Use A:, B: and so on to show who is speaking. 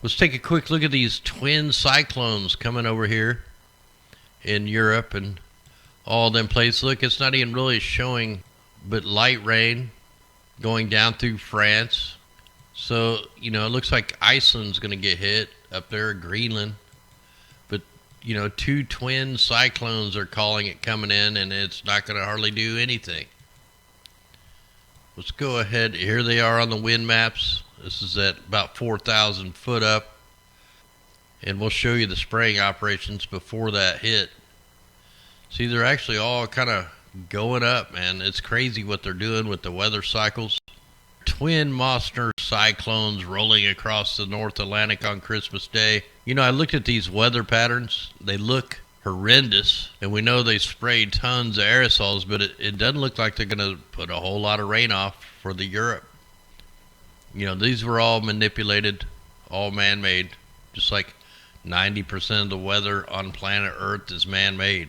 A: Let's take a quick look at these twin cyclones coming over here in Europe and all them places. Look, it's not even really showing, but light rain going down through France. So, it looks like Iceland's going to get hit up there, Greenland. But, two twin cyclones are calling it coming in, and it's not going to hardly do anything. Let's go ahead. Here they are on the wind maps. This is at about 4,000 foot up. And we'll show you the spraying operations before that hit. See, they're actually all kind of going up, man. It's crazy what they're doing with the weather cycles. Twin monster cyclones rolling across the North Atlantic on Christmas Day. I looked at these weather patterns. They look horrendous, and we know they sprayed tons of aerosols, but it doesn't look like they're going to put a whole lot of rain off for the Europe. These were all manipulated, all man-made, just like 90% of the weather on planet Earth is man-made.